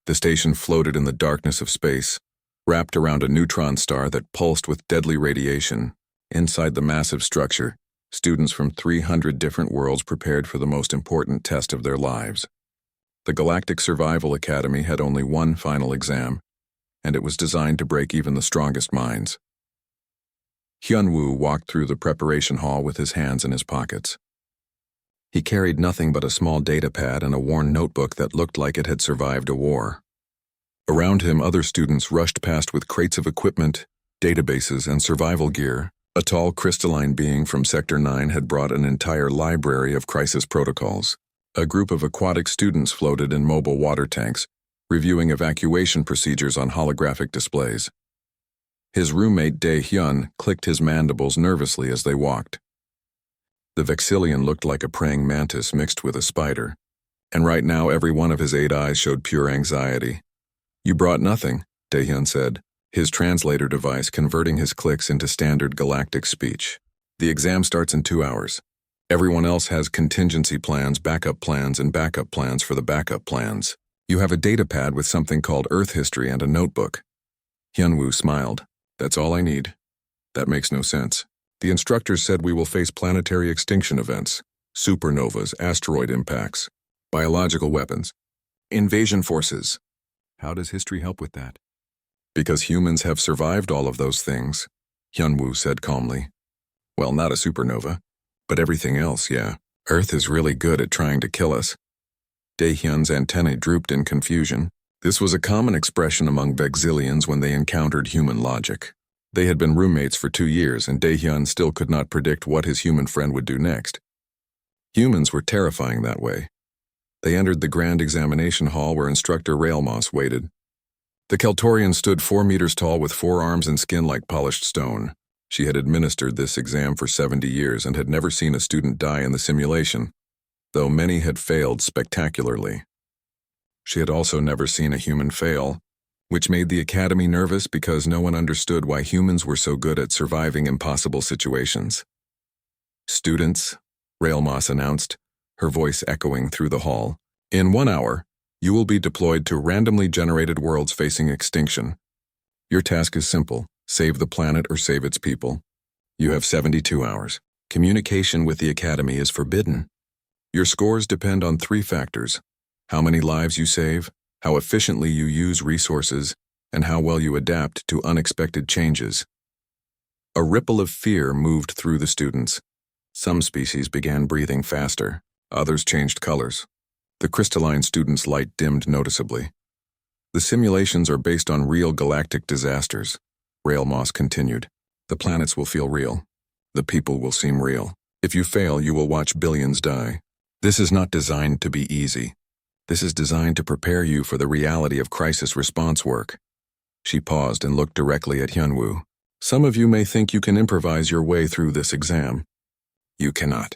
The station floated in the darkness of space, wrapped around a neutron star that pulsed with deadly radiation. Inside the massive structure, students from 300 different worlds prepared for the most important test of their lives. The Galactic Survival Academy had only one final exam, and it was designed to break even the strongest minds. Hyun-woo walked through the preparation hall with his hands in his pockets. He carried nothing but a small data pad and a worn notebook that looked like it had survived a war. Around him, other students rushed past with crates of equipment, databases, and survival gear. A tall crystalline being from Sector 9 had brought an entire library of crisis protocols. A group of aquatic students floated in mobile water tanks, reviewing evacuation procedures on holographic displays. His roommate Dae-hyun clicked his mandibles nervously as they walked. The Vexillion looked like a praying mantis mixed with a spider, and right now every one of his 8 eyes showed pure anxiety. "You brought nothing," Dae-hyun said, his translator device converting his clicks into standard galactic speech. "The exam starts in 2 hours. Everyone else has contingency plans, backup plans, and backup plans for the backup plans. You have a data pad with something called Earth history and a notebook." Hyun-woo smiled. "That's all I need." "That makes no sense. The instructors said we will face planetary extinction events, supernovas, asteroid impacts, biological weapons, invasion forces. How does history help with that?" "Because humans have survived all of those things," Hyun-woo said calmly. "Well, not a supernova, but everything else, yeah. Earth is really good at trying to kill us." Dae-hyun's antennae drooped in confusion. This was a common expression among Vexillions when they encountered human logic. They had been roommates for 2 years, and Dae-hyun still could not predict what his human friend would do next. Humans were terrifying that way. They entered the grand examination hall where Instructor Railmoss waited. The Keltorian stood 4 meters tall with 4 arms and skin like polished stone. She had administered this exam for 70 years and had never seen a student die in the simulation, though many had failed spectacularly. She had also never seen a human fail, which made the Academy nervous because no one understood why humans were so good at surviving impossible situations. "Students," Railmoss announced, her voice echoing through the hall, "in 1 hour, you will be deployed to randomly generated worlds facing extinction. Your task is simple: save the planet or save its people. You have 72 hours. Communication with the Academy is forbidden. Your scores depend on 3 factors: how many lives you save, how efficiently you use resources, and how well you adapt to unexpected changes." A ripple of fear moved through the students. Some species began breathing faster, others changed colors. The crystalline students' light dimmed noticeably. "The simulations are based on real galactic disasters," Railmoss continued. "The planets will feel real. The people will seem real. If you fail, you will watch billions die. This is not designed to be easy. This is designed to prepare you for the reality of crisis response work." She paused and looked directly at Hyun-woo. "Some of you may think you can improvise your way through this exam. You cannot.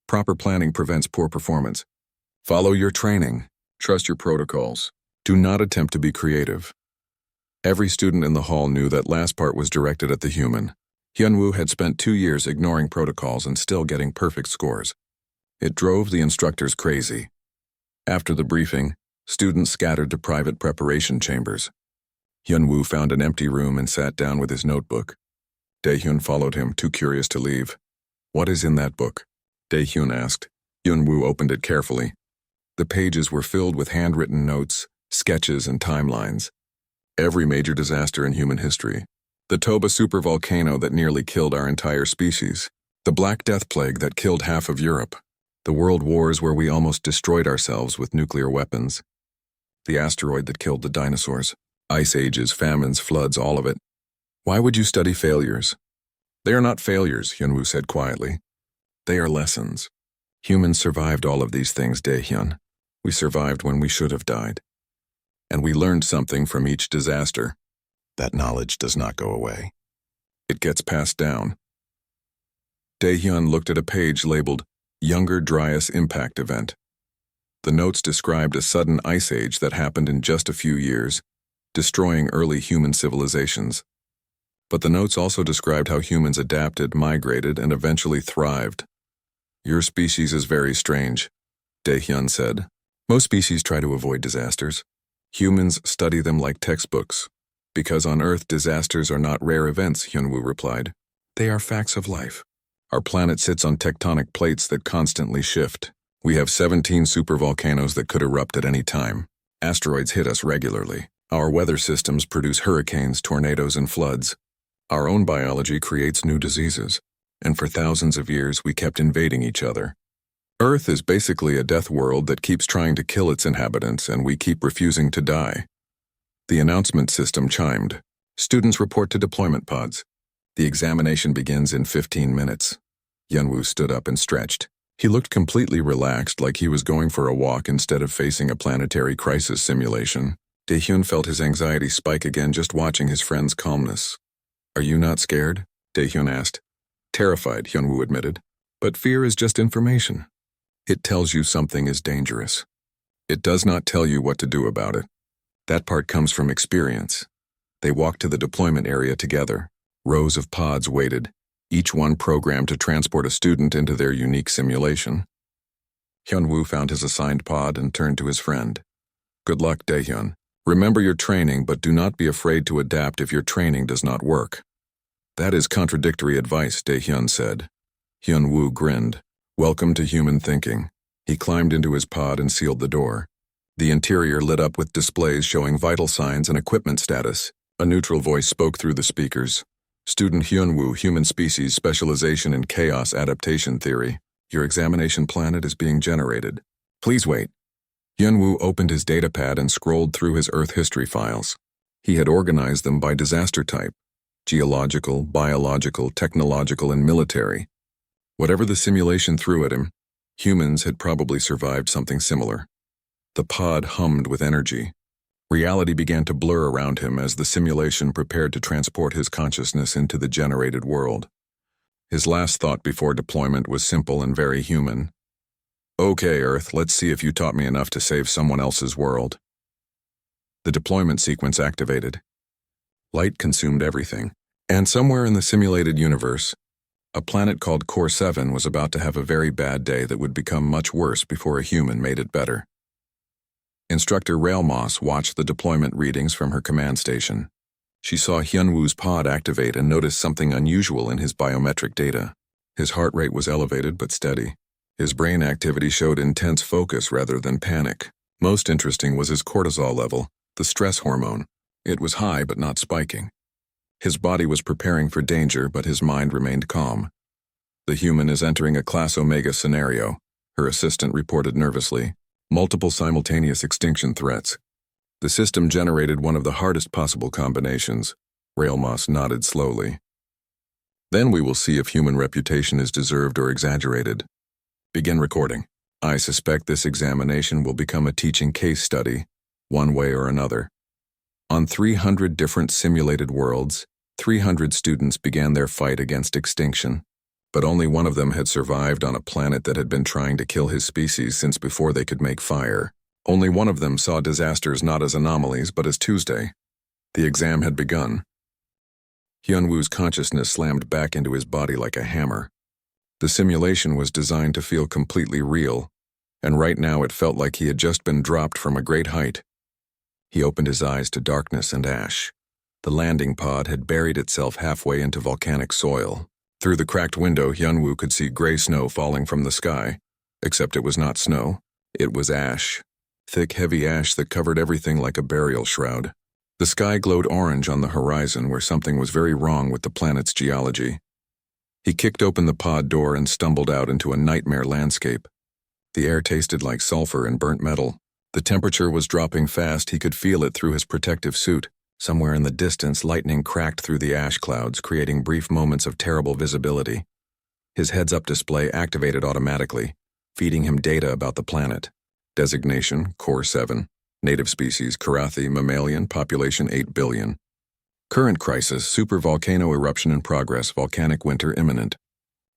Proper planning prevents poor performance. Follow your training. Trust your protocols. Do not attempt to be creative." Every student in the hall knew that last part was directed at the human. Hyun-woo had spent 2 years ignoring protocols and still getting perfect scores. It drove the instructors crazy. After the briefing, students scattered to private preparation chambers. Hyun-woo found an empty room and sat down with his notebook. Dae-hyun followed him, too curious to leave. "What is in that book?" Dae-hyun asked. Hyun-woo opened it carefully. The pages were filled with handwritten notes, sketches, and timelines. Every major disaster in human history. The Toba supervolcano that nearly killed our entire species. The Black Death Plague that killed half of Europe. The world wars where we almost destroyed ourselves with nuclear weapons. The asteroid that killed the dinosaurs. Ice ages, famines, floods, all of it. "Why would you study failures?" "They are not failures," Hyun-woo said quietly. "They are lessons. Humans survived all of these things, Dae-hyun. We survived when we should have died. And we learned something from each disaster. That knowledge does not go away. It gets passed down." Dae-hyun looked at a page labeled Younger Dryas Impact Event. The notes described a sudden ice age that happened in just a few years, destroying early human civilizations. But the notes also described how humans adapted, migrated, and eventually thrived. "Your species is very strange," Dae-hyun said. "Most species try to avoid disasters. Humans study them like textbooks. Because on Earth disasters are not rare events, Hyunwoo replied. They are facts of life. Our planet sits on tectonic plates that constantly shift. We have 17 supervolcanoes that could erupt at any time. Asteroids hit us regularly. Our weather systems produce hurricanes, tornadoes, and floods. Our own biology creates new diseases. And for thousands of years, we kept invading each other. Earth is basically a death world that keeps trying to kill its inhabitants, and we keep refusing to die. The announcement system chimed. Students report to deployment pods. The examination begins in 15 minutes. Hyunwoo stood up and stretched. He looked completely relaxed, like he was going for a walk instead of facing a planetary crisis simulation. Daehyun felt his anxiety spike again just watching his friend's calmness. Are you not scared? Daehyun asked. Terrified, Hyunwoo admitted. But fear is just information. It tells you something is dangerous. It does not tell you what to do about it. That part comes from experience. They walked to the deployment area together. Rows of pods waited, each one programmed to transport a student into their unique simulation. Hyunwoo found his assigned pod and turned to his friend. Good luck, Daehyun. Remember your training, but do not be afraid to adapt if your training does not work. That is contradictory advice, Daehyun said. Hyunwoo grinned. Welcome to human thinking. He climbed into his pod and sealed the door. The interior lit up with displays showing vital signs and equipment status. A neutral voice spoke through the speakers. Student Hyunwoo, Human Species Specialization in Chaos Adaptation Theory. Your examination planet is being generated. Please wait. Hyunwoo opened his datapad and scrolled through his Earth history files. He had organized them by disaster type: geological, biological, technological, and military. Whatever the simulation threw at him, humans had probably survived something similar. The pod hummed with energy. Reality began to blur around him as the simulation prepared to transport his consciousness into the generated world. His last thought before deployment was simple and very human. Okay, Earth, let's see if you taught me enough to save someone else's world. The deployment sequence activated. Light consumed everything, and somewhere in the simulated universe, a planet called Core 7 was about to have a very bad day that would become much worse before a human made it better. Instructor Railmoss watched the deployment readings from her command station. She saw Hyunwoo's pod activate and noticed something unusual in his biometric data. His heart rate was elevated but steady. His brain activity showed intense focus rather than panic. Most interesting was his cortisol level, the stress hormone. It was high but not spiking. His body was preparing for danger, but his mind remained calm. The human is entering a Class Omega scenario, her assistant reported nervously. Multiple simultaneous extinction threats. The system generated one of the hardest possible combinations. Railmoss nodded slowly. Then we will see if human reputation is deserved or exaggerated. Begin recording. I suspect this examination will become a teaching case study, one way or another. On 300 different simulated worlds, 300 students began their fight against extinction. But only one of them had survived on a planet that had been trying to kill his species since before they could make fire. Only one of them saw disasters not as anomalies but as Tuesday. The exam had begun. Hyunwoo's consciousness slammed back into his body like a hammer. The simulation was designed to feel completely real, and right now it felt like he had just been dropped from a great height. He opened his eyes to darkness and ash. The landing pod had buried itself halfway into volcanic soil. Through the cracked window, Hyunwoo could see gray snow falling from the sky. Except it was not snow. It was ash. Thick, heavy ash that covered everything like a burial shroud. The sky glowed orange on the horizon where something was very wrong with the planet's geology. He kicked open the pod door and stumbled out into a nightmare landscape. The air tasted like sulfur and burnt metal. The temperature was dropping fast. He could feel it through his protective suit. Somewhere in the distance, lightning cracked through the ash clouds, creating brief moments of terrible visibility. His heads-up display activated automatically, feeding him data about the planet. Designation, Core 7. Native species, Karathi, mammalian, population 8 billion. Current crisis, supervolcano eruption in progress, volcanic winter imminent.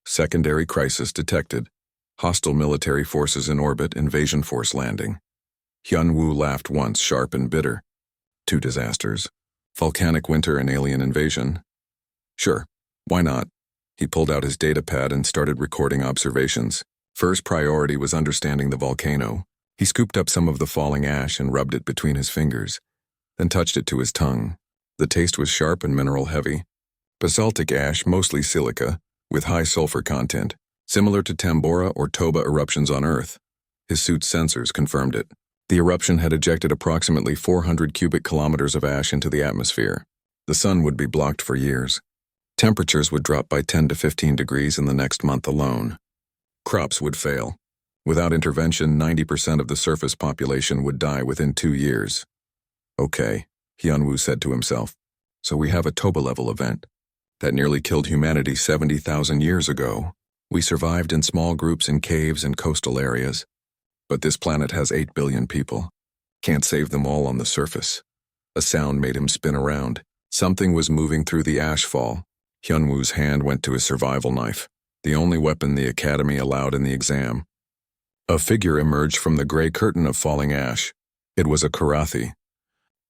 Secondary crisis detected. Hostile military forces in orbit, invasion force landing. Hyunwoo laughed once, sharp and bitter. 2 disasters. Volcanic winter and alien invasion. Sure, why not? He pulled out his datapad and started recording observations. First priority was understanding the volcano. He scooped up some of the falling ash and rubbed it between his fingers, then touched it to his tongue. The taste was sharp and mineral-heavy. Basaltic ash, mostly silica, with high sulfur content, similar to Tambora or Toba eruptions on Earth. His suit's sensors confirmed it. The eruption had ejected approximately 400 cubic kilometers of ash into the atmosphere. The sun would be blocked for years. Temperatures would drop by 10 to 15 degrees in the next month alone. Crops would fail. Without intervention, 90% of the surface population would die within 2 years. Okay, Hyunwoo said to himself. So we have a Toba-level event. That nearly killed humanity 70,000 years ago. We survived in small groups in caves and coastal areas. But this planet has 8 billion people. Can't save them all on the surface. A sound made him spin around. Something was moving through the ashfall. Hyunwoo's hand went to his survival knife, the only weapon the Academy allowed in the exam. A figure emerged from the gray curtain of falling ash. It was a Karathi.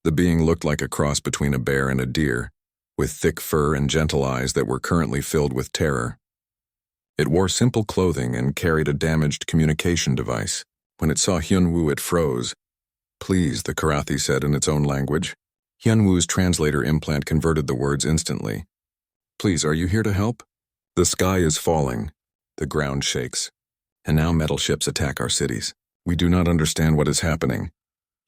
The being looked like a cross between a bear and a deer, with thick fur and gentle eyes that were currently filled with terror. It wore simple clothing and carried a damaged communication device. When it saw Hyunwoo, it froze. Please, the Karathi said in its own language. Hyunwoo's translator implant converted the words instantly. Please, are you here to help? The sky is falling. The ground shakes. And now metal ships attack our cities. We do not understand what is happening.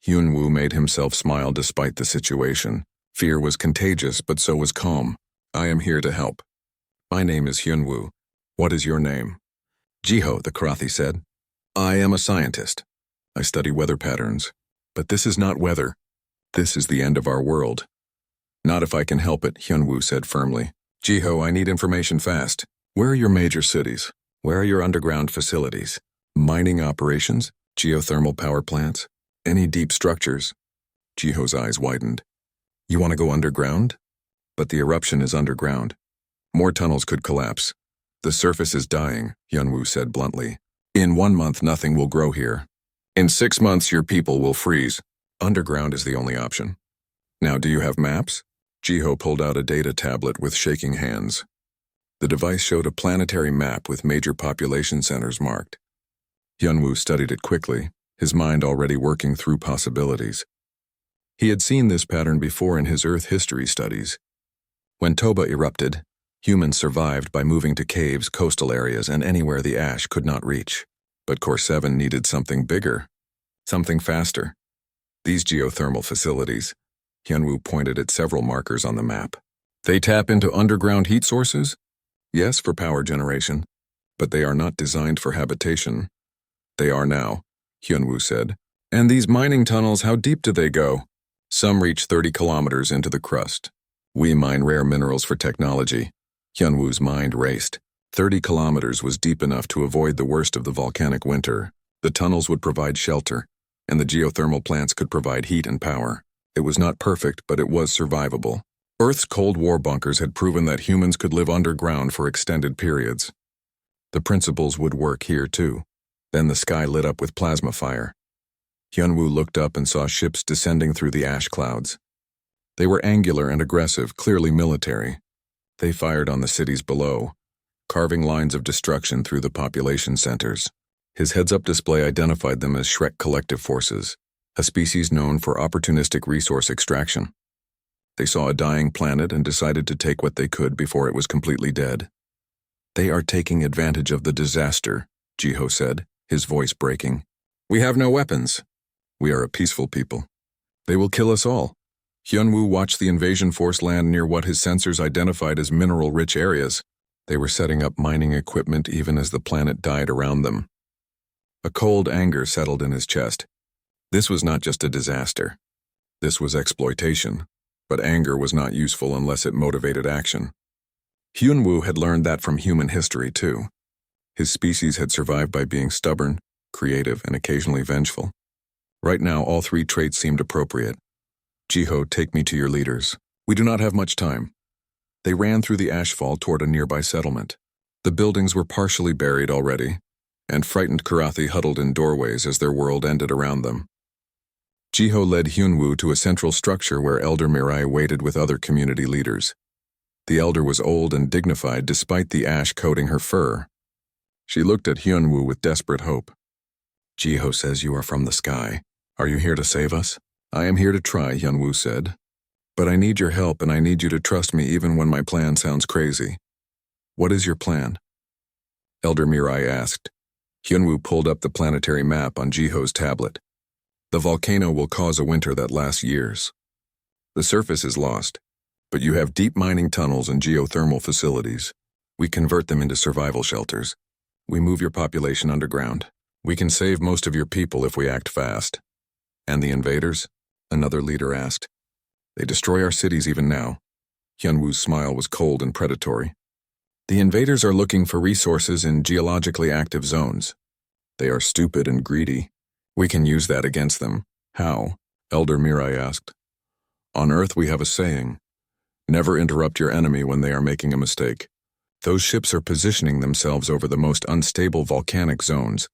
Hyunwoo made himself smile despite the situation. Fear was contagious, but so was calm. I am here to help. My name is Hyunwoo. What is your name? Jiho, the Karathi said. I am a scientist. I study weather patterns. But this is not weather. This is the end of our world. Not if I can help it, Hyunwoo said firmly. Jiho, I need information fast. Where are your major cities? Where are your underground facilities? Mining operations? Geothermal power plants? Any deep structures? Jiho's eyes widened. You want to go underground? But the eruption is underground. More tunnels could collapse. The surface is dying, Hyunwoo said bluntly. In 1 month, nothing will grow here. In 6 months, your people will freeze. Underground is the only option. Now, do you have maps? Jiho pulled out a data tablet with shaking hands. The device showed a planetary map with major population centers marked. Hyunwoo studied it quickly, his mind already working through possibilities. He had seen this pattern before in his Earth history studies. When Toba erupted, humans survived by moving to caves, coastal areas, and anywhere the ash could not reach. But Core 7 needed something bigger, something faster. These geothermal facilities, Hyunwoo pointed at several markers on the map. They tap into underground heat sources? Yes, for power generation, but they are not designed for habitation. They are now, Hyunwoo said. And these mining tunnels, how deep do they go? Some reach 30 kilometers into the crust. We mine rare minerals for technology. Hyunwoo's mind raced. 30 kilometers was deep enough to avoid the worst of the volcanic winter. The tunnels would provide shelter, and the geothermal plants could provide heat and power. It was not perfect, but it was survivable. Earth's Cold War bunkers had proven that humans could live underground for extended periods. The principles would work here too. Then the sky lit up with plasma fire. Hyunwoo looked up and saw ships descending through the ash clouds. They were angular and aggressive, clearly military. They fired on the cities below, carving lines of destruction through the population centers. His heads-up display identified them as Shrek Collective Forces, a species known for opportunistic resource extraction. They saw a dying planet and decided to take what they could before it was completely dead. They are taking advantage of the disaster, Jiho said, his voice breaking. We have no weapons. We are a peaceful people. They will kill us all. Hyunwoo watched the invasion force land near what his sensors identified as mineral-rich areas. They were setting up mining equipment even as the planet died around them. A cold anger settled in his chest. This was not just a disaster. This was exploitation. But anger was not useful unless it motivated action. Hyunwoo had learned that from human history too. His species had survived by being stubborn, creative, and occasionally vengeful. Right now, all three traits seemed appropriate. Jiho, take me to your leaders. We do not have much time. They ran through the ashfall toward a nearby settlement. The buildings were partially buried already, and frightened Karathi huddled in doorways as their world ended around them. Jiho led Hyunwoo to a central structure where Elder Mirai waited with other community leaders. The elder was old and dignified despite the ash coating her fur. She looked at Hyunwoo with desperate hope. Jiho says you are from the sky. Are you here to save us? I am here to try, Hyunwoo said. But I need your help and I need you to trust me even when my plan sounds crazy. What is your plan? Elder Mirai asked. Hyunwoo pulled up the planetary map on Jiho's tablet. The volcano will cause a winter that lasts years. The surface is lost, but you have deep mining tunnels and geothermal facilities. We convert them into survival shelters. We move your population underground. We can save most of your people if we act fast. And the invaders? Another leader asked. They destroy our cities even now. Hyunwoo's smile was cold and predatory. The invaders are looking for resources in geologically active zones. They are stupid and greedy. We can use that against them. How? Elder Mirai asked. On Earth we have a saying. Never interrupt your enemy when they are making a mistake. Those ships are positioning themselves over the most unstable volcanic zones,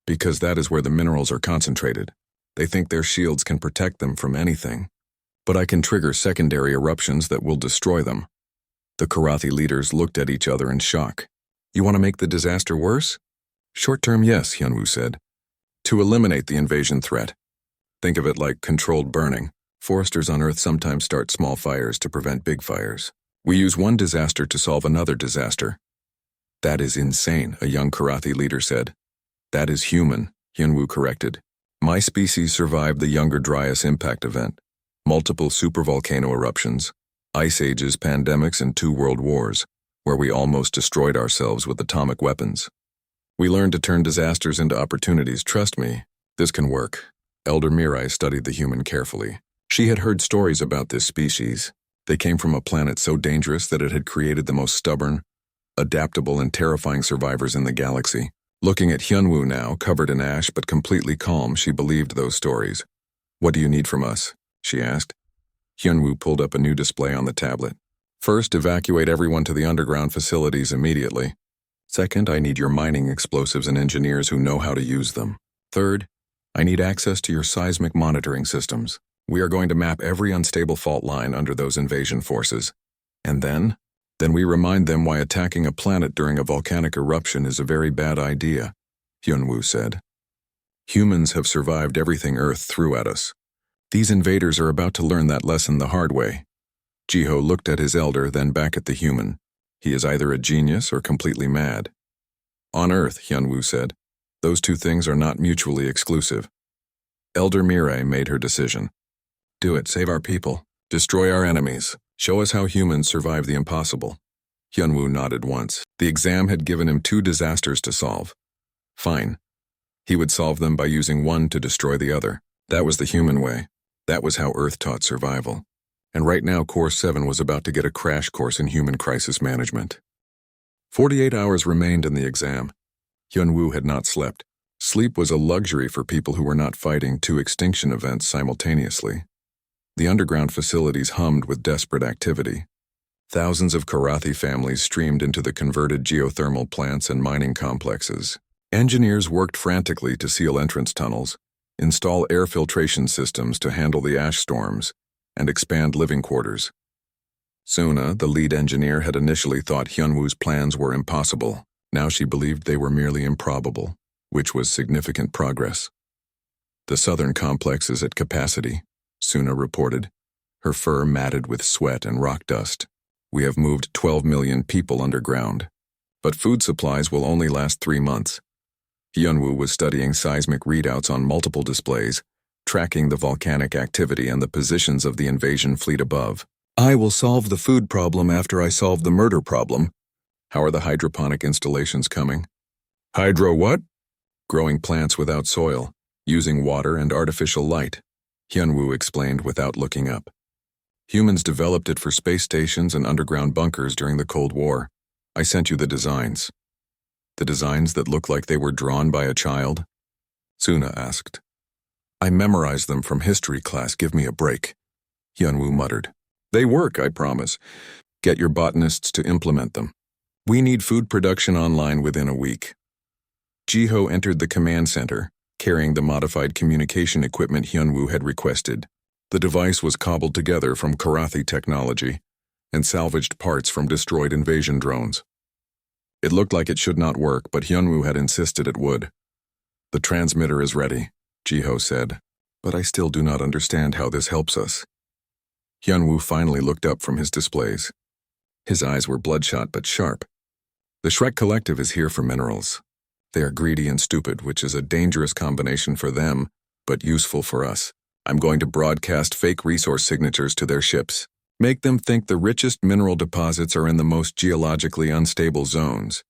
because that is where the minerals are concentrated. They think their shields can protect them from anything. But I can trigger secondary eruptions that will destroy them. The Karathi leaders looked at each other in shock. You want to make the disaster worse? Short term, yes, Hyunwoo said. To eliminate the invasion threat. Think of it like controlled burning. Foresters on Earth sometimes start small fires to prevent big fires. We use one disaster to solve another disaster. That is insane, a young Karathi leader said. That is human, Hyunwoo corrected. My species survived the Younger Dryas impact event, multiple supervolcano eruptions, ice ages, pandemics, and 2 world wars, where we almost destroyed ourselves with atomic weapons. We learned to turn disasters into opportunities. Trust me, this can work. Elder Mirai studied the human carefully. She had heard stories about this species. They came from a planet so dangerous that it had created the most stubborn, adaptable, and terrifying survivors in the galaxy. Looking at Hyunwoo now, covered in ash but completely calm, she believed those stories. What do you need from us? She asked. Hyunwoo pulled up a new display on the tablet. First, evacuate everyone to the underground facilities immediately. Second, I need your mining explosives and engineers who know how to use them. Third, I need access to your seismic monitoring systems. We are going to map every unstable fault line under those invasion forces. And then we remind them why attacking a planet during a volcanic eruption is a very bad idea, Hyunwoo said. Humans have survived everything Earth threw at us. These invaders are about to learn that lesson the hard way. Jiho looked at his elder, then back at the human. He is either a genius or completely mad. On Earth, Hyunwoo said, those two things are not mutually exclusive. Elder Mirai made her decision. Do it, save our people. Destroy our enemies. Show us how humans survive the impossible. Hyunwoo nodded once. The exam had given him 2 disasters to solve. Fine. He would solve them by using one to destroy the other. That was the human way. That was how Earth taught survival. And right now Course 7 was about to get a crash course in human crisis management. 48 hours remained in the exam. Hyunwoo had not slept. Sleep was a luxury for people who were not fighting 2 extinction events simultaneously. The underground facilities hummed with desperate activity. Thousands of Karathi families streamed into the converted geothermal plants and mining complexes. Engineers worked frantically to seal entrance tunnels, install air filtration systems to handle the ash storms, and expand living quarters. Suna, the lead engineer, had initially thought Hyunwoo's plans were impossible. Now she believed they were merely improbable, which was significant progress. The southern complex is at capacity, Suna reported, her fur matted with sweat and rock dust. We have moved 12 million people underground, but food supplies will only last 3 months. Hyunwoo was studying seismic readouts on multiple displays, tracking the volcanic activity and the positions of the invasion fleet above. I will solve the food problem after I solve the murder problem. How are the hydroponic installations coming? Hydro what? Growing plants without soil, using water and artificial light, Hyunwoo explained without looking up. Humans developed it for space stations and underground bunkers during the Cold War. I sent you the designs. The designs that look like they were drawn by a child? Suna asked. I memorized them from history class. Give me a break. Hyunwoo muttered. They work, I promise. Get your botanists to implement them. We need food production online within a week. Jiho entered the command center, carrying the modified communication equipment Hyunwoo had requested. The device was cobbled together from Karathi technology and salvaged parts from destroyed invasion drones. It looked like it should not work, but Hyunwoo had insisted it would. The transmitter is ready, Jiho said, but I still do not understand how this helps us. Hyunwoo finally looked up from his displays. His eyes were bloodshot but sharp. The Shrek Collective is here for minerals. They are greedy and stupid, which is a dangerous combination for them, but useful for us. I'm going to broadcast fake resource signatures to their ships. Make them think the richest mineral deposits are in the most geologically unstable zones.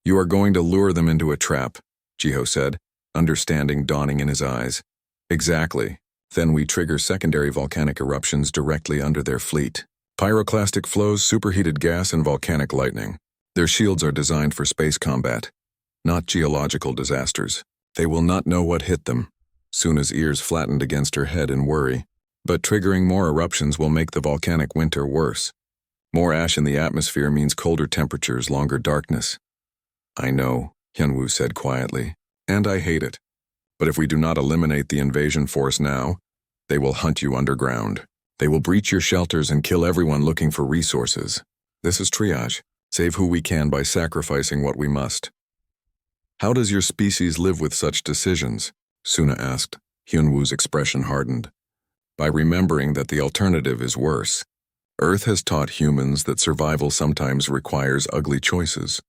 You are going to lure them into a trap, Jiho said, understanding dawning in his eyes. Exactly. Then we trigger secondary volcanic eruptions directly under their fleet. Pyroclastic flows, superheated gas, and volcanic lightning. Their shields are designed for space combat, not geological disasters. They will not know what hit them. Suna's ears flattened against her head in worry. But triggering more eruptions will make the volcanic winter worse. More ash in the atmosphere means colder temperatures, longer darkness. I know, Hyunwoo said quietly, and I hate it. But if we do not eliminate the invasion force now, they will hunt you underground. They will breach your shelters and kill everyone looking for resources. This is triage. Save who we can by sacrificing what we must. How does your species live with such decisions? Suna asked. Hyunwoo's expression hardened. By remembering that the alternative is worse. Earth has taught humans that survival sometimes requires ugly choices.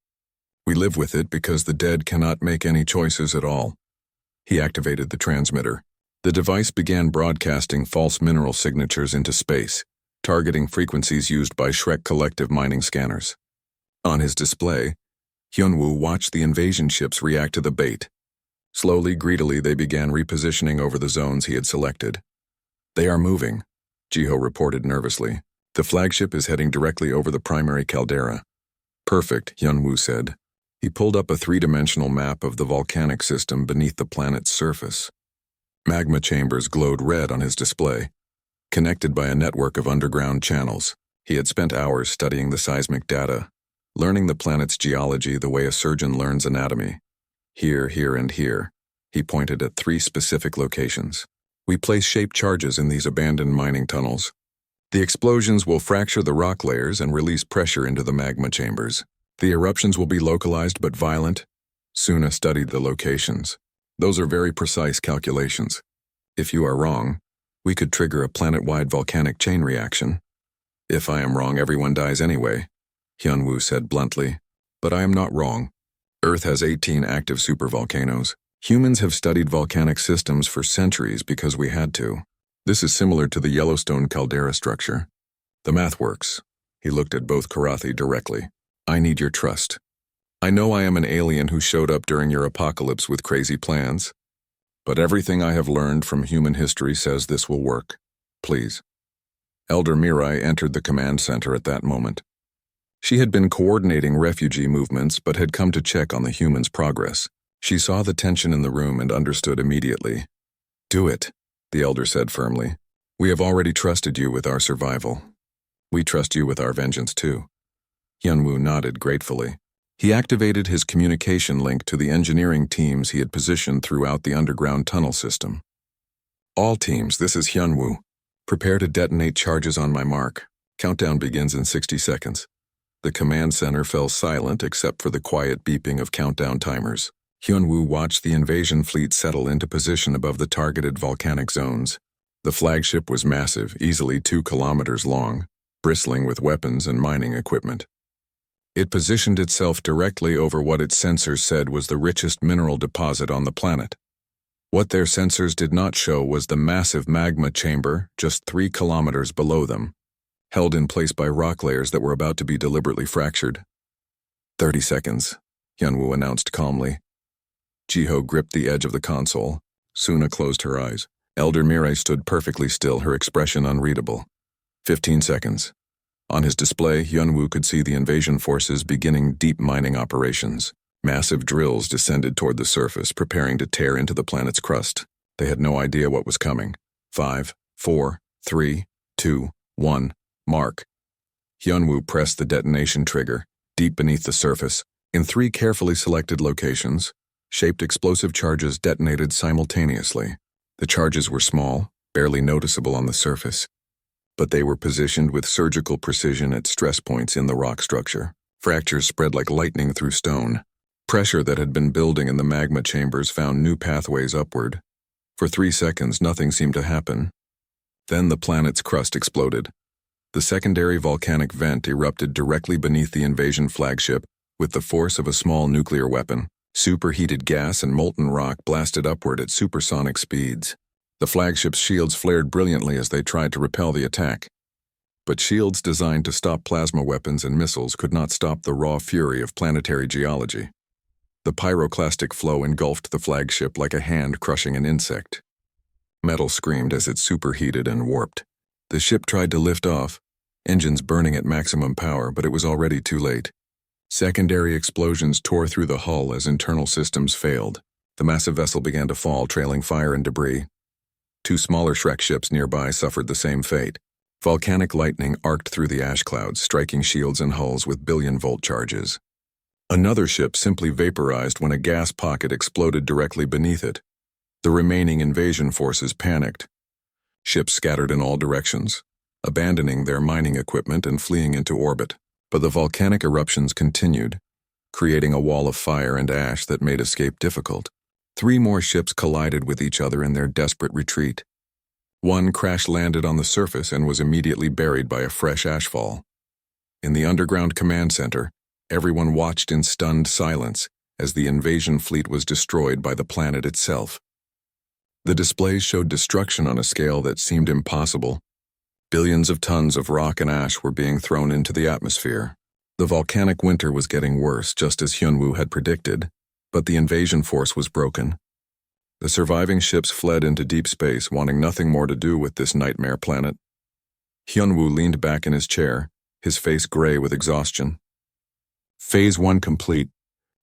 We live with it because the dead cannot make any choices at all. He activated the transmitter. The device began broadcasting false mineral signatures into space, targeting frequencies used by Shrek Collective mining scanners. On his display, Hyunwoo watched the invasion ships react to the bait. Slowly, greedily, they began repositioning over the zones he had selected. They are moving, Jiho reported nervously. The flagship is heading directly over the primary caldera. Perfect, Hyunwoo said. He pulled up a three-dimensional map of the volcanic system beneath the planet's surface. Magma chambers glowed red on his display, connected by a network of underground channels. He had spent hours studying the seismic data, learning the planet's geology the way a surgeon learns anatomy. Here, here, and here. He pointed at 3 specific locations. We place shaped charges in these abandoned mining tunnels. The explosions will fracture the rock layers and release pressure into the magma chambers. The eruptions will be localized but violent. Suna studied the locations. Those are very precise calculations. If you are wrong, we could trigger a planet-wide volcanic chain reaction. If I am wrong, everyone dies anyway, Hyunwoo said bluntly. But I am not wrong. Earth has 18 active supervolcanoes. Humans have studied volcanic systems for centuries because we had to. This is similar to the Yellowstone caldera structure. The math works. He looked at both Karathi directly. I need your trust. I know I am an alien who showed up during your apocalypse with crazy plans. But everything I have learned from human history says this will work. Please. Elder Mirai entered the command center at that moment. She had been coordinating refugee movements but had come to check on the humans' progress. She saw the tension in the room and understood immediately. Do it, the elder said firmly. We have already trusted you with our survival. We trust you with our vengeance too. Hyunwoo nodded gratefully. He activated his communication link to the engineering teams he had positioned throughout the underground tunnel system. All teams, this is Hyunwoo. Prepare to detonate charges on my mark. Countdown begins in 60 seconds. The command center fell silent except for the quiet beeping of countdown timers. Hyunwoo watched the invasion fleet settle into position above the targeted volcanic zones. The flagship was massive, easily 2 kilometers long, bristling with weapons and mining equipment. It positioned itself directly over what its sensors said was the richest mineral deposit on the planet. What their sensors did not show was the massive magma chamber just 3 kilometers below them, held in place by rock layers that were about to be deliberately fractured. 30 seconds, Hyunwoo announced calmly. Jiho gripped the edge of the console. Suna closed her eyes. Elder Mirai stood perfectly still, her expression unreadable. 15 seconds. On his display, Hyunwoo could see the invasion forces beginning deep mining operations. Massive drills descended toward the surface, preparing to tear into the planet's crust. They had no idea what was coming. 5, 4, 3, 2, 1, mark. Hyunwoo pressed the detonation trigger, deep beneath the surface. In 3 carefully selected locations, shaped explosive charges detonated simultaneously. The charges were small, barely noticeable on the surface, but they were positioned with surgical precision at stress points in the rock structure. Fractures spread like lightning through stone. Pressure that had been building in the magma chambers found new pathways upward. For 3 seconds, nothing seemed to happen. Then the planet's crust exploded. The secondary volcanic vent erupted directly beneath the invasion flagship with the force of a small nuclear weapon. Superheated gas and molten rock blasted upward at supersonic speeds. The flagship's shields flared brilliantly as they tried to repel the attack. But shields designed to stop plasma weapons and missiles could not stop the raw fury of planetary geology. The pyroclastic flow engulfed the flagship like a hand crushing an insect. Metal screamed as it superheated and warped. The ship tried to lift off, engines burning at maximum power, but it was already too late. Secondary explosions tore through the hull as internal systems failed. The massive vessel began to fall, trailing fire and debris. 2 smaller Shrek ships nearby suffered the same fate. Volcanic lightning arced through the ash clouds, striking shields and hulls with billion-volt charges. Another ship simply vaporized when a gas pocket exploded directly beneath it. The remaining invasion forces panicked. Ships scattered in all directions, abandoning their mining equipment and fleeing into orbit. But the volcanic eruptions continued, creating a wall of fire and ash that made escape difficult. 3 more ships collided with each other in their desperate retreat. One crash-landed on the surface and was immediately buried by a fresh ashfall. In the underground command center, everyone watched in stunned silence as the invasion fleet was destroyed by the planet itself. The displays showed destruction on a scale that seemed impossible. Billions of tons of rock and ash were being thrown into the atmosphere. The volcanic winter was getting worse, just as Hyunwoo had predicted, but the invasion force was broken. The surviving ships fled into deep space, wanting nothing more to do with this nightmare planet. Hyunwoo leaned back in his chair, his face gray with exhaustion. Phase 1 complete.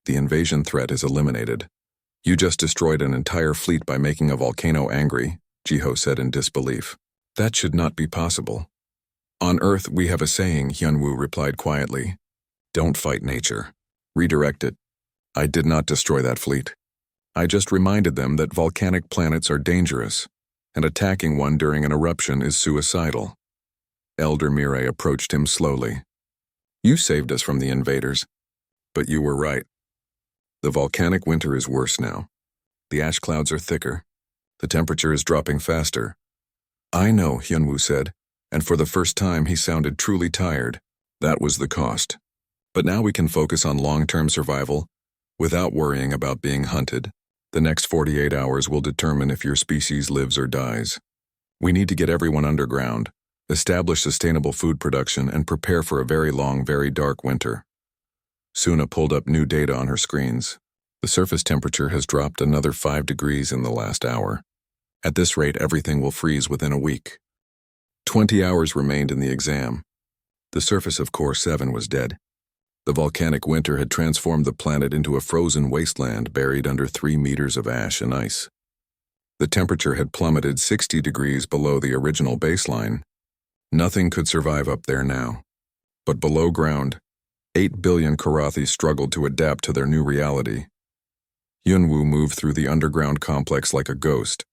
The invasion threat is eliminated. You just destroyed an entire fleet by making a volcano angry, Jiho said in disbelief. That should not be possible. On Earth, we have a saying, Hyunwoo replied quietly. Don't fight nature. Redirect it. I did not destroy that fleet. I just reminded them that volcanic planets are dangerous, and attacking one during an eruption is suicidal. Elder Mirai approached him slowly. You saved us from the invaders, but you were right. The volcanic winter is worse now. The ash clouds are thicker. The temperature is dropping faster. I know, Hyunwoo said, and for the first time he sounded truly tired. That was the cost. But now we can focus on long-term survival without worrying about being hunted. The next 48 hours will determine if your species lives or dies. We need to get everyone underground, establish sustainable food production, and prepare for a very long, very dark winter. Suna pulled up new data on her screens. The surface temperature has dropped another 5 degrees in the last hour. At this rate, everything will freeze within a week. 20 hours remained in the exam. The surface of Core 7 was dead. The volcanic winter had transformed the planet into a frozen wasteland buried under 3 meters of ash and ice. The temperature had plummeted 60 degrees below the original baseline. Nothing could survive up there now. But below ground, 8 billion Karathi struggled to adapt to their new reality. Hyunwoo moved through the underground complex like a ghost.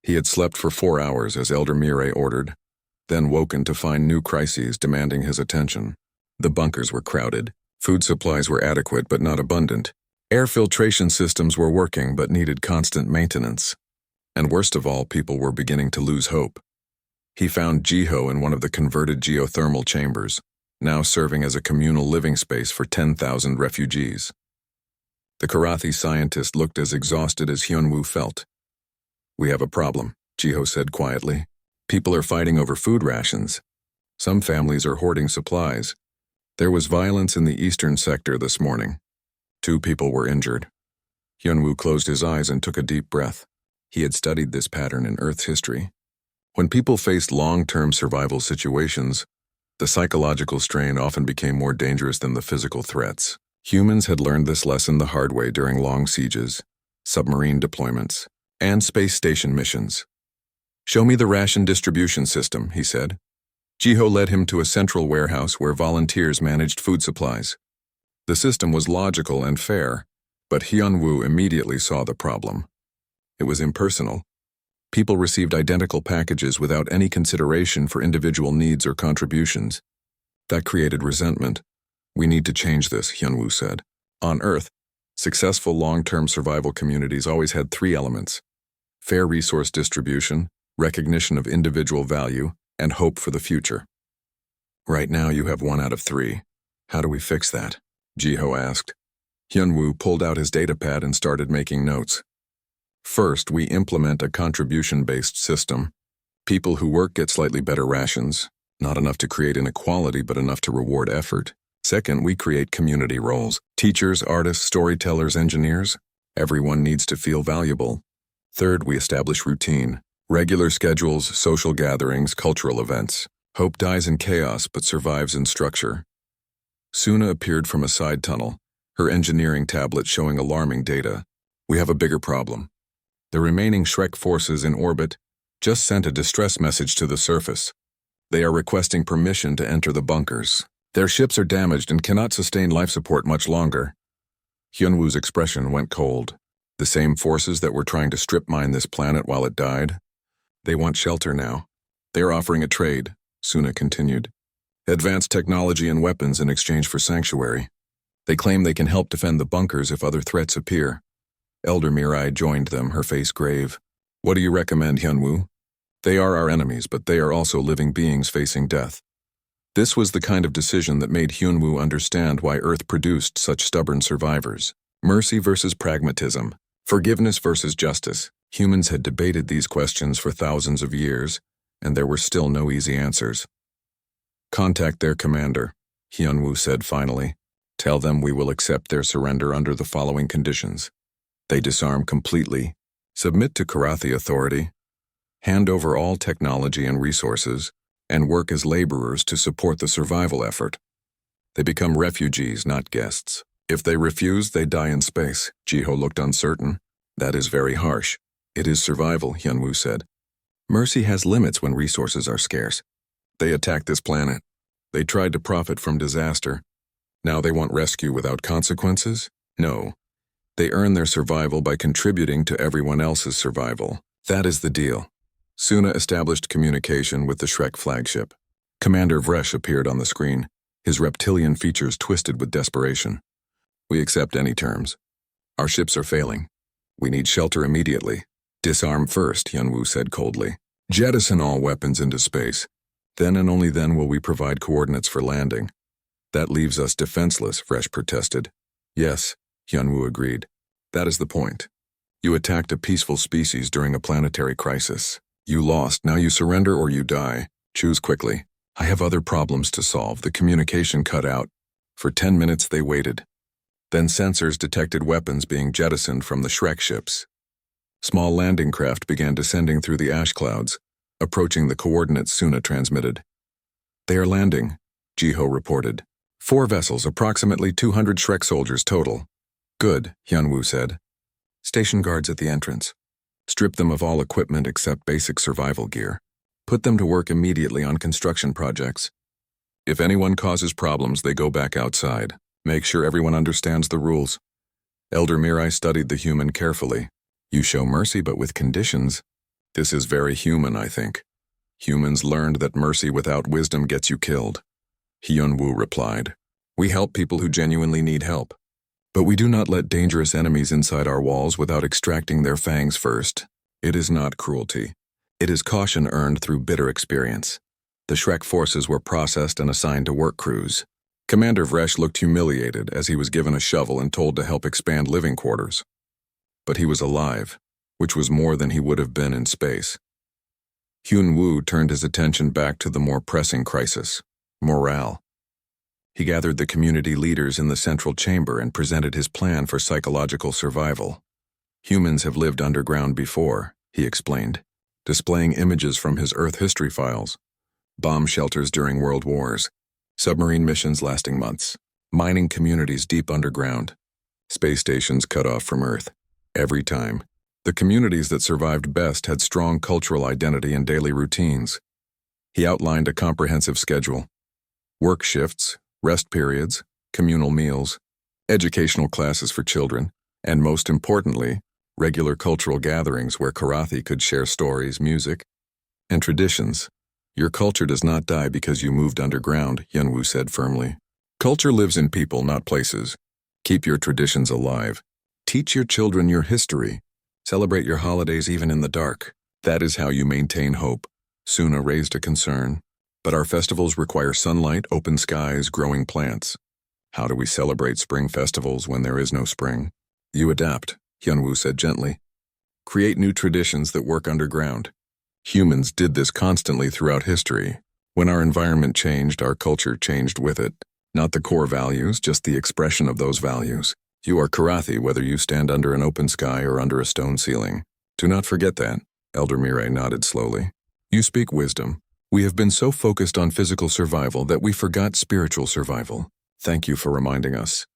He had slept for 4 hours as Elder Mirai ordered, then woken to find new crises demanding his attention. The bunkers were crowded. Food supplies were adequate but not abundant. Air filtration systems were working but needed constant maintenance. And worst of all, people were beginning to lose hope. He found Jiho in one of the converted geothermal chambers, now serving as a communal living space for 10,000 refugees. The Karathi scientist looked as exhausted as Hyunwoo felt. We have a problem, Jiho said quietly. People are fighting over food rations. Some families are hoarding supplies. There was violence in the eastern sector this morning. 2 people were injured. Hyunwoo closed his eyes and took a deep breath. He had studied this pattern in Earth's history. When people faced long-term survival situations, the psychological strain often became more dangerous than the physical threats. Humans had learned this lesson the hard way during long sieges, submarine deployments, and space station missions. Show me the ration distribution system, he said. Jiho led him to a central warehouse where volunteers managed food supplies. The system was logical and fair, but Hyunwoo immediately saw the problem. It was impersonal. People received identical packages without any consideration for individual needs or contributions. That created resentment. We need to change this, Hyunwoo said. On Earth, Successful long-term survival communities always had three elements: fair resource distribution, recognition of individual value, and hope for the future. Right now you have 1 out of 3. How do we fix that? Jiho asked. Hyunwoo pulled out his datapad and started making notes. First, we implement a contribution-based system. People who work get slightly better rations, not enough to create inequality but enough to reward effort. Second, we create community roles. Teachers, artists, storytellers, engineers. Everyone needs to feel valuable. Third, we establish routine. Regular schedules, social gatherings, cultural events. Hope dies in chaos but survives in structure. Suna appeared from a side tunnel, her engineering tablet showing alarming data. We have a bigger problem. The remaining Shrek forces in orbit just sent a distress message to the surface. They are requesting permission to enter the bunkers. Their ships are damaged and cannot sustain life support much longer. Hyunwoo's expression went cold. The same forces that were trying to strip mine this planet while it died? They want shelter now. They are offering a trade, Suna continued. Advanced technology and weapons in exchange for sanctuary. They claim they can help defend the bunkers if other threats appear. Elder Mirai joined them, her face grave. What do you recommend, Hyunwoo? They are our enemies, but they are also living beings facing death. This was the kind of decision that made Hyunwoo understand why Earth produced such stubborn survivors. Mercy versus pragmatism. Forgiveness versus justice. Humans had debated these questions for thousands of years, and there were still no easy answers. Contact their commander, Hyunwoo said finally. Tell them we will accept their surrender under the following conditions. They disarm completely, submit to Karathi authority, hand over all technology and resources, and work as laborers to support the survival effort. They become refugees, not guests. If they refuse, they die in space. Jiho looked uncertain. That is very harsh. It is survival, Hyunwoo said. Mercy has limits when resources are scarce. They attacked this planet. They tried to profit from disaster. Now they want rescue without consequences? No. They earn their survival by contributing to everyone else's survival. That is the deal. Suna established communication with the Shrek flagship. Commander Vresh appeared on the screen, his reptilian features twisted with desperation. We accept any terms. Our ships are failing. We need shelter immediately. Disarm first, Hyunwoo said coldly. Jettison all weapons into space. Then and only then will we provide coordinates for landing. That leaves us defenseless, Vresh protested. Yes, Hyunwoo agreed. That is the point. You attacked a peaceful species during a planetary crisis. You lost, now you surrender or you die. Choose quickly. I have other problems to solve. The communication cut out. For 10 minutes they waited. Then sensors detected weapons being jettisoned from the Shrek ships. Small landing craft began descending through the ash clouds, approaching the coordinates Suna transmitted. They are landing, Jiho reported. 4 vessels, approximately 200 Shrek soldiers total. Good, Hyunwoo said. Station guards at the entrance. Strip them of all equipment except basic survival gear. Put them to work immediately on construction projects. If anyone causes problems, they go back outside. Make sure everyone understands the rules. Elder Mirai studied the human carefully. You show mercy but with conditions. This is very human, I think. Humans learned that mercy without wisdom gets you killed. Hyunwoo replied. We help people who genuinely need help. But we do not let dangerous enemies inside our walls without extracting their fangs first. It is not cruelty. It is caution earned through bitter experience. The Shrek forces were processed and assigned to work crews. Commander Vresh looked humiliated as he was given a shovel and told to help expand living quarters. But he was alive, which was more than he would have been in space. Hyunwoo turned his attention back to the more pressing crisis, morale. He gathered the community leaders in the central chamber and presented his plan for psychological survival. Humans have lived underground before, he explained, displaying images from his Earth history files. Bomb shelters during world wars, submarine missions lasting months, mining communities deep underground, space stations cut off from Earth. Every time, the communities that survived best had strong cultural identity and daily routines. He outlined a comprehensive schedule. Work shifts, rest periods, communal meals, educational classes for children, and most importantly, regular cultural gatherings where Karathi could share stories, music, and traditions. Your culture does not die because you moved underground, Hyunwoo said firmly. Culture lives in people, not places. Keep your traditions alive. Teach your children your history. Celebrate your holidays even in the dark. That is how you maintain hope. Suna raised a concern. But our festivals require sunlight, open skies, growing plants. How do we celebrate spring festivals when there is no spring? You adapt, Hyunwoo said gently. Create new traditions that work underground. Humans did this constantly throughout history. When our environment changed, our culture changed with it. Not the core values, just the expression of those values. You are Karathi whether you stand under an open sky or under a stone ceiling. Do not forget that. Elder Mirai nodded slowly. You speak wisdom. We have been so focused on physical survival that we forgot spiritual survival. Thank you for reminding us.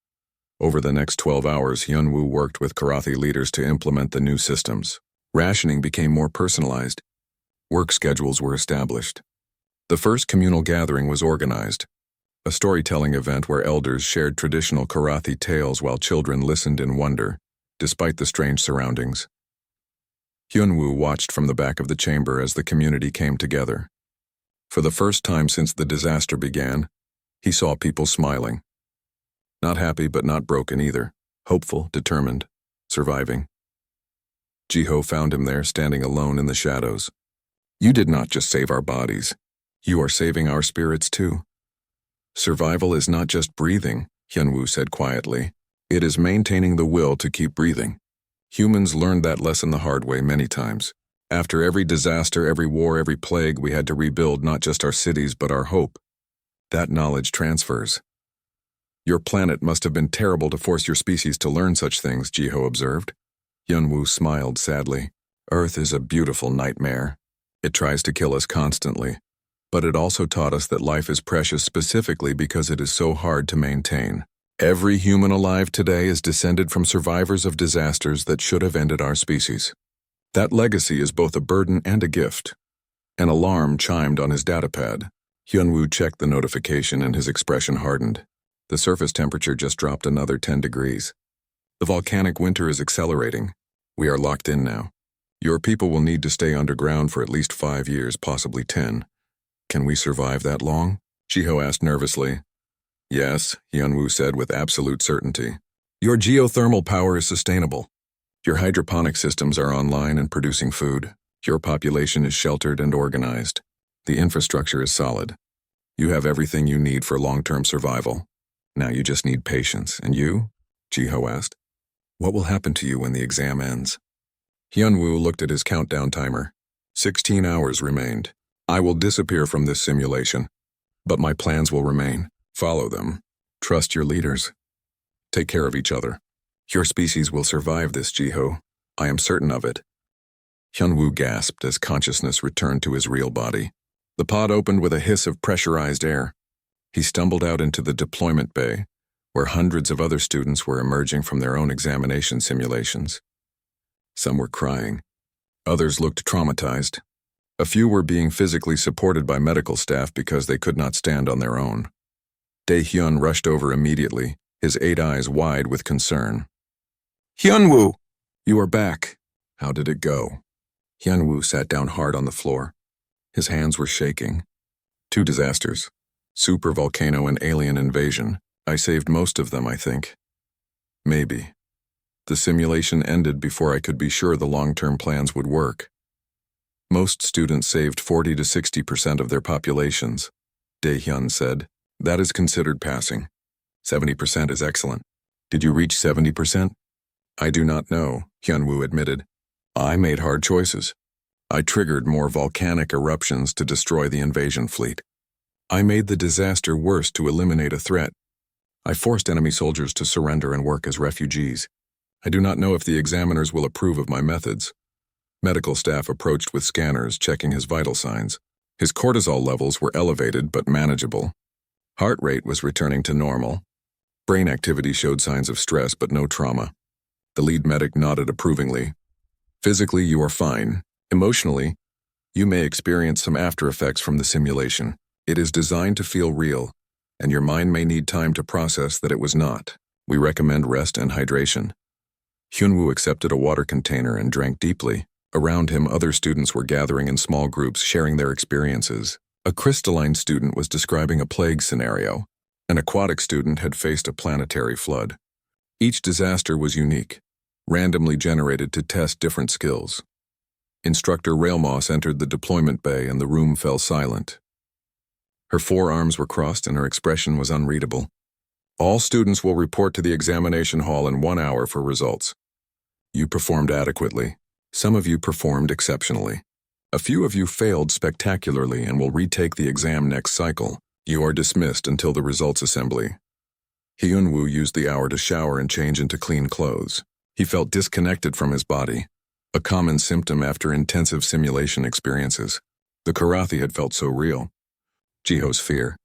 Over the next 12 hours, Hyunwoo worked with Karathi leaders to implement the new systems. Rationing became more personalized. Work schedules were established. The first communal gathering was organized, a storytelling event where elders shared traditional Karathi tales while children listened in wonder, despite the strange surroundings. Hyunwoo watched from the back of the chamber as the community came together. For the first time since the disaster began, he saw people smiling. Not happy but not broken either, hopeful, determined, surviving. Jiho found him there, standing alone in the shadows. You did not just save our bodies. You are saving our spirits too. Survival is not just breathing, Hyunwoo said quietly. It is maintaining the will to keep breathing. Humans learned that lesson the hard way many times. After every disaster, every war, every plague, we had to rebuild not just our cities but our hope. That knowledge transfers. Your planet must have been terrible to force your species to learn such things, Jiho observed. Hyunwoo smiled sadly. Earth is a beautiful nightmare. It tries to kill us constantly. But it also taught us that life is precious specifically because it is so hard to maintain. Every human alive today is descended from survivors of disasters that should have ended our species. That legacy is both a burden and a gift. An alarm chimed on his datapad. Hyunwoo checked the notification and his expression hardened. The surface temperature just dropped another 10 degrees. The volcanic winter is accelerating. We are locked in now. Your people will need to stay underground for at least 5 years, possibly 10. Can we survive that long? Jiho asked nervously. Yes, Hyunwoo said with absolute certainty. Your geothermal power is sustainable. Your hydroponic systems are online and producing food. Your population is sheltered and organized. The infrastructure is solid. You have everything you need for long-term survival. Now you just need patience. And you? Jiho asked. What will happen to you when the exam ends? Hyunwoo looked at his countdown timer. 16 hours remained. I will disappear from this simulation. But my plans will remain. Follow them. Trust your leaders. Take care of each other. Your species will survive this, Jiho. I am certain of it. Hyunwoo gasped as consciousness returned to his real body. The pod opened with a hiss of pressurized air. He stumbled out into the deployment bay, where hundreds of other students were emerging from their own examination simulations. Some were crying. Others looked traumatized. A few were being physically supported by medical staff because they could not stand on their own. Dae-hyun rushed over immediately, his 8 eyes wide with concern. Hyunwoo! You are back. How did it go? Hyunwoo sat down hard on the floor. His hands were shaking. 2 disasters. Super volcano and alien invasion. I saved most of them, I think. Maybe. The simulation ended before I could be sure the long-term plans would work. Most students saved 40 to 60% of their populations, Dae-hyun said. That is considered passing. 70% is excellent. Did you reach 70%? I do not know, Hyunwoo admitted. I made hard choices. I triggered more volcanic eruptions to destroy the invasion fleet. I made the disaster worse to eliminate a threat. I forced enemy soldiers to surrender and work as refugees. I do not know if the examiners will approve of my methods. Medical staff approached with scanners, checking his vital signs. His cortisol levels were elevated but manageable. Heart rate was returning to normal. Brain activity showed signs of stress but no trauma. The lead medic nodded approvingly. Physically, you are fine. Emotionally, you may experience some after effects from the simulation. It is designed to feel real, and your mind may need time to process that it was not. We recommend rest and hydration. Hyunwoo accepted a water container and drank deeply. Around him, other students were gathering in small groups, sharing their experiences. A crystalline student was describing a plague scenario. An aquatic student had faced a planetary flood. Each disaster was unique, randomly generated to test different skills. Instructor Railmoss entered the deployment bay and the room fell silent. Her forearms were crossed and her expression was unreadable. All students will report to the examination hall in 1 hour for results. You performed adequately. Some of you performed exceptionally. A few of you failed spectacularly and will retake the exam next cycle. You are dismissed until the results assembly. Hyunwoo used the hour to shower and change into clean clothes. He felt disconnected from his body, a common symptom after intensive simulation experiences. The Karathi had felt so real. Jiho's fear,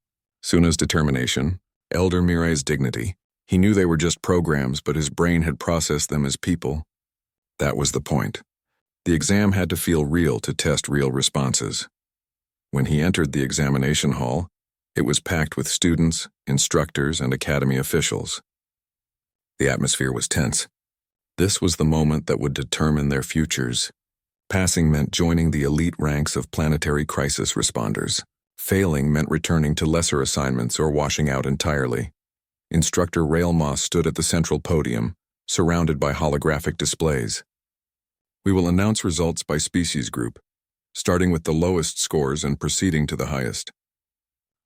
Suna's determination, Elder Mirai's dignity. He knew they were just programs, but his brain had processed them as people. That was the point. The exam had to feel real to test real responses. When he entered the examination hall, it was packed with students, instructors, and academy officials. The atmosphere was tense. This was the moment that would determine their futures. Passing meant joining the elite ranks of planetary crisis responders. Failing meant returning to lesser assignments or washing out entirely. Instructor Railmoss stood at the central podium, surrounded by holographic displays. We will announce results by species group, starting with the lowest scores and proceeding to the highest.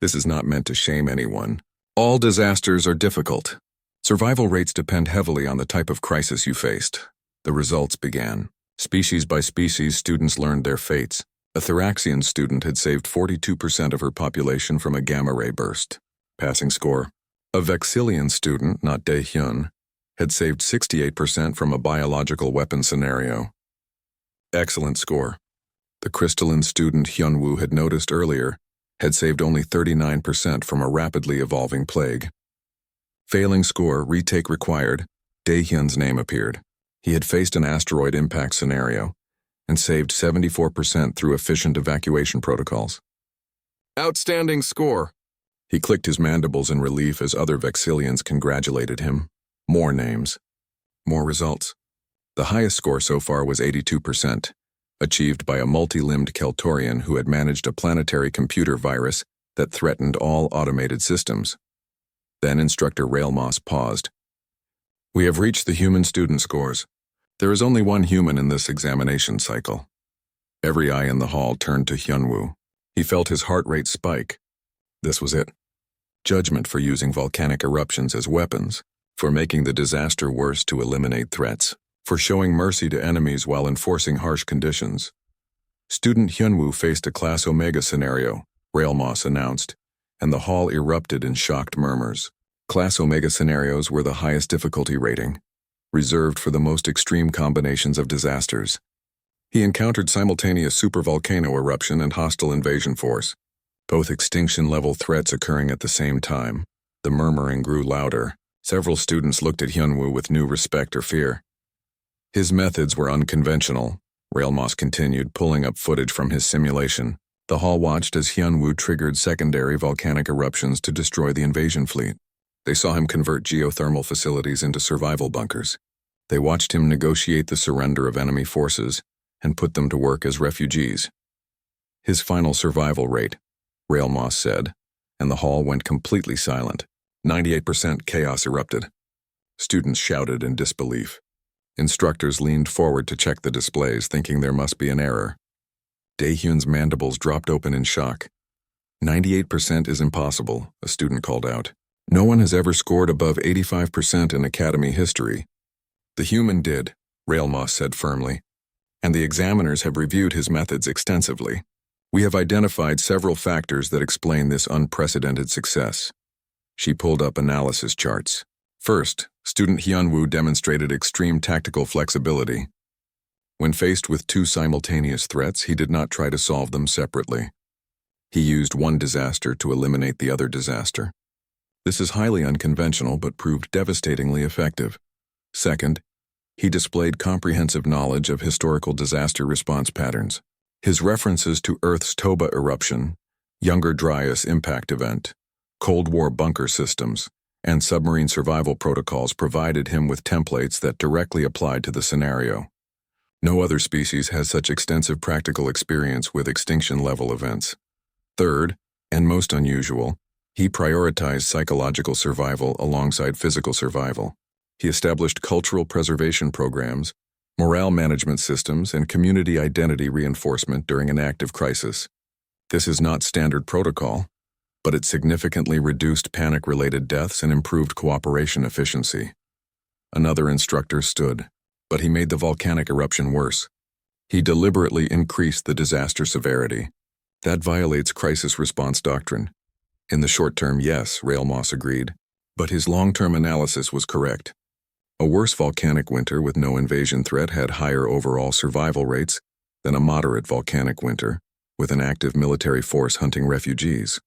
This is not meant to shame anyone. All disasters are difficult. Survival rates depend heavily on the type of crisis you faced. The results began. Species by species, students learned their fates. A Theraxian student had saved 42% of her population from a gamma-ray burst. Passing score. A Vexillian student, not Daehyun, had saved 68% from a biological weapon scenario. Excellent score. The crystalline student Hyunwoo had noticed earlier had saved only 39% from a rapidly evolving plague. Failing score, retake required, Daehyun's name appeared. He had faced an asteroid impact scenario and saved 74% through efficient evacuation protocols. Outstanding score! He clicked his mandibles in relief as other Vexillians congratulated him. More names. More results. The highest score so far was 82%, achieved by a multi-limbed Keltorian who had managed a planetary computer virus that threatened all automated systems. Then Instructor Railmoss paused. We have reached the human student scores. There is only one human in this examination cycle. Every eye in the hall turned to Hyunwoo. He felt his heart rate spike. This was it. Judgment for using volcanic eruptions as weapons, for making the disaster worse to eliminate threats, for showing mercy to enemies while enforcing harsh conditions. Student Hyunwoo faced a Class Omega scenario, Railmoss announced, and the hall erupted in shocked murmurs. Class Omega scenarios were the highest difficulty rating, reserved for the most extreme combinations of disasters. He encountered simultaneous supervolcano eruption and hostile invasion force, both extinction-level threats occurring at the same time. The murmuring grew louder. Several students looked at Hyunwoo with new respect or fear. His methods were unconventional, Railmoss continued, pulling up footage from his simulation. The hall watched as Hyunwoo triggered secondary volcanic eruptions to destroy the invasion fleet. They saw him convert geothermal facilities into survival bunkers. They watched him negotiate the surrender of enemy forces and put them to work as refugees. His final survival rate, Railmoss said, and the hall went completely silent. 98% chaos erupted. Students shouted in disbelief. Instructors leaned forward to check the displays, thinking there must be an error. Daehyun's mandibles dropped open in shock. 98% is impossible, a student called out. No one has ever scored above 85% in academy history. The human did, Railmoss said firmly, and the examiners have reviewed his methods extensively. We have identified several factors that explain this unprecedented success. She pulled up analysis charts. First, student Hyunwoo demonstrated extreme tactical flexibility. When faced with two simultaneous threats, he did not try to solve them separately. He used one disaster to eliminate the other disaster. This is highly unconventional but proved devastatingly effective. Second, he displayed comprehensive knowledge of historical disaster response patterns. His references to Earth's Toba eruption, Younger Dryas impact event, Cold War bunker systems, and submarine survival protocols provided him with templates that directly applied to the scenario. No other species has such extensive practical experience with extinction-level events. Third, and most unusual, he prioritized psychological survival alongside physical survival. He established cultural preservation programs, morale management systems, and community identity reinforcement during an active crisis. This is not standard protocol, but it significantly reduced panic-related deaths and improved cooperation efficiency. Another instructor stood, but he made the volcanic eruption worse. He deliberately increased the disaster severity. That violates crisis response doctrine. In the short term, yes, Railmoss agreed, but his long-term analysis was correct. A worse volcanic winter with no invasion threat had higher overall survival rates than a moderate volcanic winter with an active military force hunting refugees.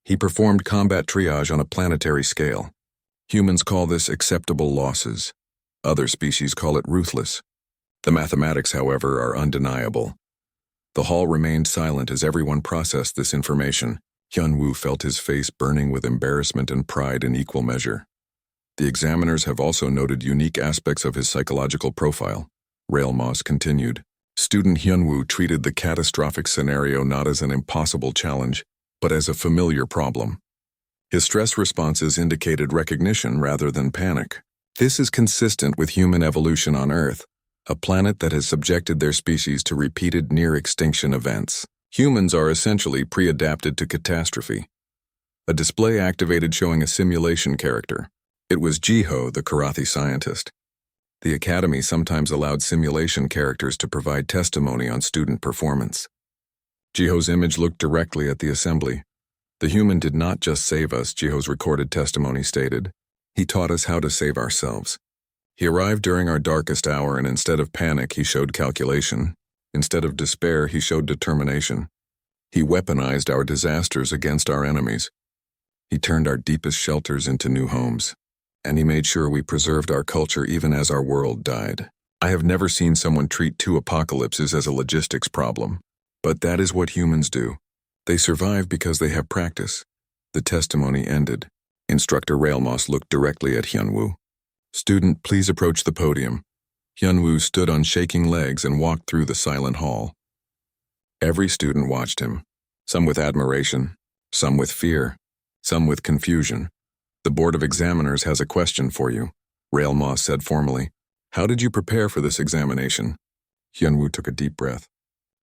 He performed combat triage on a planetary scale. Humans call this acceptable losses. Other species call it ruthless. The mathematics, however, are undeniable. The hall remained silent as everyone processed this information. Hyunwoo felt his face burning with embarrassment and pride in equal measure. The examiners have also noted unique aspects of his psychological profile. Railmoss continued. Student Hyunwoo treated the catastrophic scenario not as an impossible challenge, but as a familiar problem. His stress responses indicated recognition rather than panic. This is consistent with human evolution on Earth, a planet that has subjected their species to repeated near-extinction events. Humans are essentially pre-adapted to catastrophe. A display activated showing a simulation character. It was Jiho, the Karathi scientist. The Academy sometimes allowed simulation characters to provide testimony on student performance. Jiho's image looked directly at the assembly. The human did not just save us, Jiho's recorded testimony stated. He taught us how to save ourselves. He arrived during our darkest hour, and instead of panic, he showed calculation. Instead of despair, he showed determination. He weaponized our disasters against our enemies. He turned our deepest shelters into new homes. And he made sure we preserved our culture even as our world died. I have never seen someone treat two apocalypses as a logistics problem. But that is what humans do. They survive because they have practice. The testimony ended. Instructor Railmoss looked directly at Hyunwoo. Student, please approach the podium. Hyunwoo stood on shaking legs and walked through the silent hall. Every student watched him, some with admiration, some with fear, some with confusion. The Board of Examiners has a question for you, Railmoss said formally. How did you prepare for this examination? Hyunwoo took a deep breath.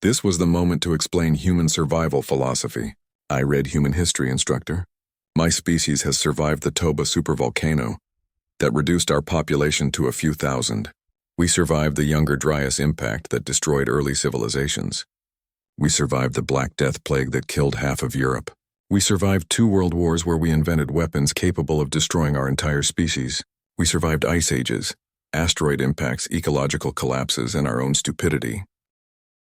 This was the moment to explain human survival philosophy. I read human history, instructor. My species has survived the Toba supervolcano that reduced our population to a few thousand. We survived the Younger Dryas impact that destroyed early civilizations. We survived the Black Death plague that killed half of Europe. We survived 2 world wars where we invented weapons capable of destroying our entire species. We survived ice ages, asteroid impacts, ecological collapses, and our own stupidity.